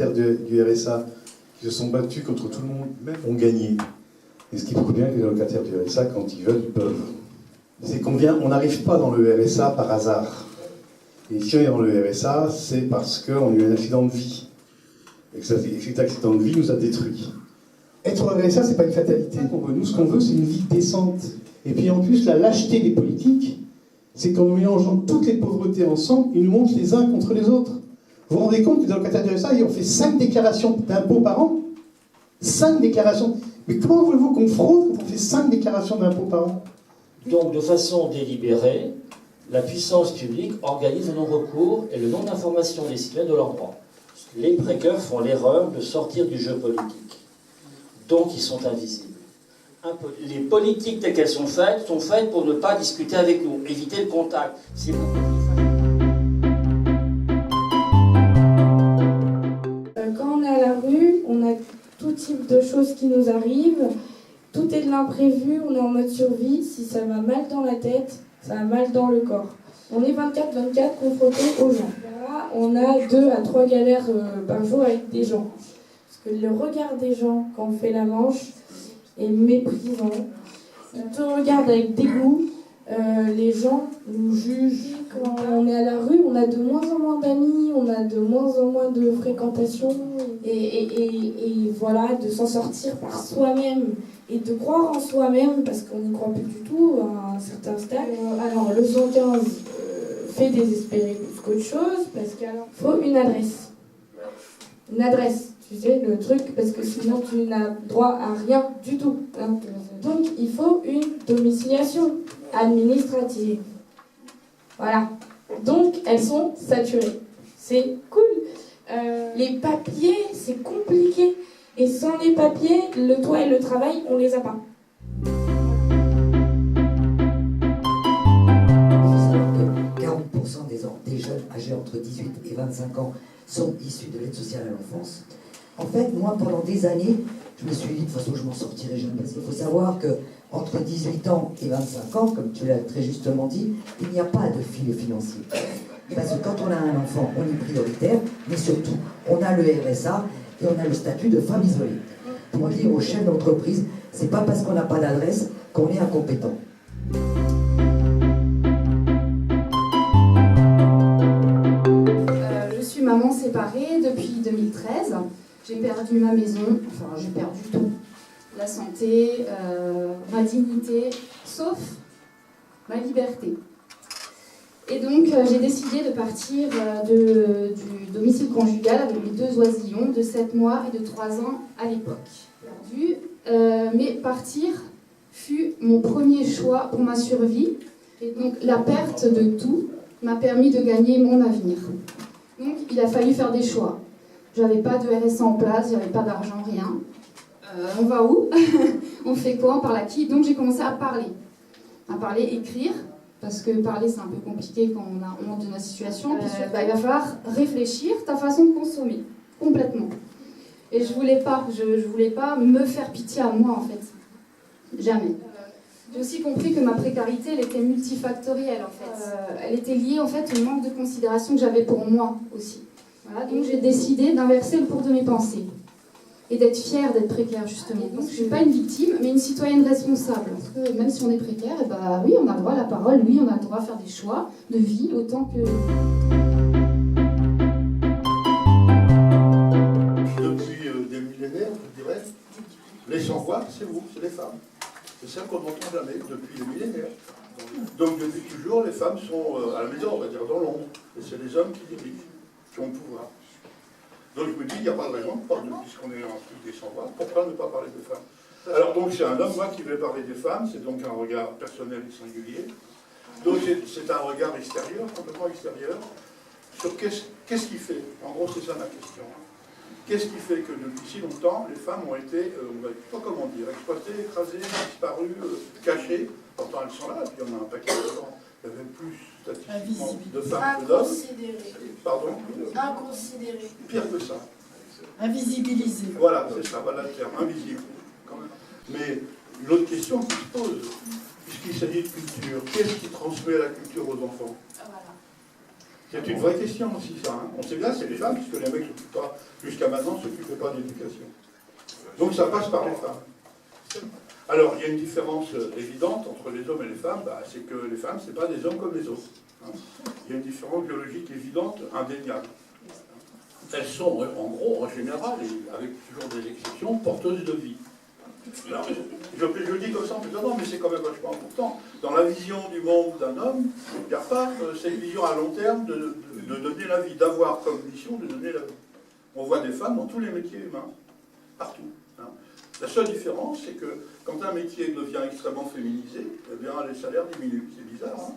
allocataires du RSA qui se sont battus contre tout le monde, même ont gagné. Et ce qui prouve bien que les allocataires du RSA, quand ils veulent, ils peuvent. C'est on n'arrive pas dans le RSA par hasard. Et si on est dans le RSA, c'est parce qu'on a eu un accident de vie. Et que cet accident de vie nous a détruits. Être au RSA, c'est pas une fatalité qu'on veut. Nous, ce qu'on veut, c'est une vie décente. Et puis en plus, la lâcheté des politiques, c'est qu'en mélangeant toutes les pauvretés ensemble, ils nous montent les uns contre les autres. Vous vous rendez compte que dans le allocataires du RSA, ils ont fait 5 déclarations d'impôts par an? 5 déclarations. Mais comment voulez-vous qu'on fraude quand on fait 5 déclarations d'impôts par an? Donc, de façon délibérée, la puissance publique organise le non-recours et le non-information des citoyens de leurs droits. Les précaires font l'erreur de sortir du jeu politique. Donc, ils sont invisibles. Les politiques telles qu'elles sont faites pour ne pas discuter avec nous, éviter le contact. C'est beaucoup plus facile. Quand on est à la rue, on a tout type de choses qui nous arrivent. Tout est de l'imprévu, on est en mode survie. Si ça va mal dans la tête, ça va mal dans le corps. On est 24/24 confronté aux gens. Là, on a 2 à 3 galères par jour avec des gens. Parce que le regard des gens quand on fait la manche est méprisant. Ils te regardent avec dégoût. Les gens nous jugent. Quand on est à la rue, on a de moins en moins d'amis, on a de moins en moins de fréquentation. Et voilà, de s'en sortir par soi-même et de croire en soi-même, parce qu'on n'y croit plus du tout à un certain stade. Alors, le 115 fait désespérer plus qu'autre chose, parce qu'il faut une adresse. Une adresse, tu sais, le truc, parce que sinon tu n'as droit à rien du tout. Hein. Donc, il faut une domiciliation administrative. Voilà. Donc, elles sont saturées. C'est cool. Les papiers, c'est compliqué. Et sans les papiers, le toit et le travail, on les a pas. Il faut savoir que 40% des jeunes âgés entre 18 et 25 ans sont issus de l'aide sociale à l'enfance. En fait, moi, pendant des années, je me suis dit, de toute façon, je m'en sortirai jamais. Parce qu'il faut savoir que entre 18 ans et 25 ans, comme tu l'as très justement dit, il n'y a pas de filet financier. Parce que quand on a un enfant, on est prioritaire, mais surtout, on a le RSA et on a le statut de femme isolée. Pour dire aux chefs d'entreprise, c'est pas parce qu'on n'a pas d'adresse qu'on est incompétent. Je suis maman séparée depuis 2013. J'ai perdu ma maison, enfin j'ai perdu tout. La santé, ma dignité, sauf ma liberté. Et donc j'ai décidé de partir du domicile conjugal avec mes 2 oisillons de 7 mois et de 3 ans à l'époque. Mais partir fut mon premier choix pour ma survie. Et donc la perte de tout m'a permis de gagner mon avenir. Donc il a fallu faire des choix. J'avais pas de RSA en place, j'avais pas d'argent, rien. On va où? On fait quoi? On parle à qui? Donc j'ai commencé à parler, écrire. Parce que parler c'est un peu compliqué quand on a honte de notre situation. Puis il va falloir réfléchir ta façon de consommer, complètement. Et je voulais pas me faire pitié à moi en fait. Jamais. J'ai aussi compris que ma précarité elle était multifactorielle en fait. Elle était liée en fait au manque de considération que j'avais pour moi aussi. Voilà, donc j'ai décidé d'inverser le cours de mes pensées. Et d'être fière d'être précaire, justement. Donc, je ne suis pas une victime, mais une citoyenne responsable. Parce que même si on est précaire, eh ben, oui, on a le droit à la parole, oui, on a le droit à faire des choix de vie, autant que... Depuis des millénaires, je dirais, les sans-voix, c'est vous, c'est les femmes. C'est ça qu'on n'entend jamais, depuis des millénaires. Donc, depuis toujours, les femmes sont à la maison, on va dire, dans l'ombre. Et c'est les hommes qui dirigent, qui ont le pouvoir. Donc je me dis, il n'y a pas de raison, puisqu'on est en truc des sans-voix, pourquoi ne pas parler de femmes? Alors donc c'est un homme, moi, qui veut parler des femmes, c'est donc un regard personnel et singulier. Donc c'est un regard extérieur, complètement extérieur, sur qu'est-ce qui fait, en gros c'est ça ma question. Qu'est-ce qui fait que depuis si longtemps, les femmes ont été, on va pas comment dire, exploitées, écrasées, disparues, cachées, pourtant elles sont là, puis on a un paquet de gens. Il y avait plus statistiquement de femmes que d'hommes. Pardon? Inconsidéré. Pire que ça. Invisibilisé. Voilà, c'est ça, voilà le terme, invisible. Quand même. Mais une autre question qui se pose, puisqu'il s'agit de culture, qu'est-ce qui transmet la culture aux enfants? C'est une vraie question aussi, ça. Hein. On sait bien, c'est les femmes, puisque les mecs jusqu'à maintenant ne s'occupaient pas d'éducation. Donc ça passe par les femmes. Alors, il y a une différence évidente entre les hommes et les femmes, c'est que les femmes, ce n'est pas des hommes comme les autres. Hein. Il y a une différence biologique évidente, indéniable. Elles sont, en gros, en général, et avec toujours des exceptions, porteuses de vie. Alors, je dis comme ça en faisant, non, mais c'est quand même vachement important. Dans la vision du monde d'un homme, il n'y a pas cette vision à long terme de donner la vie, d'avoir comme mission de donner la vie. On voit des femmes dans tous les métiers humains, partout. Hein. La seule différence, c'est que quand un métier devient extrêmement féminisé, eh bien, les salaires diminuent. C'est bizarre, hein.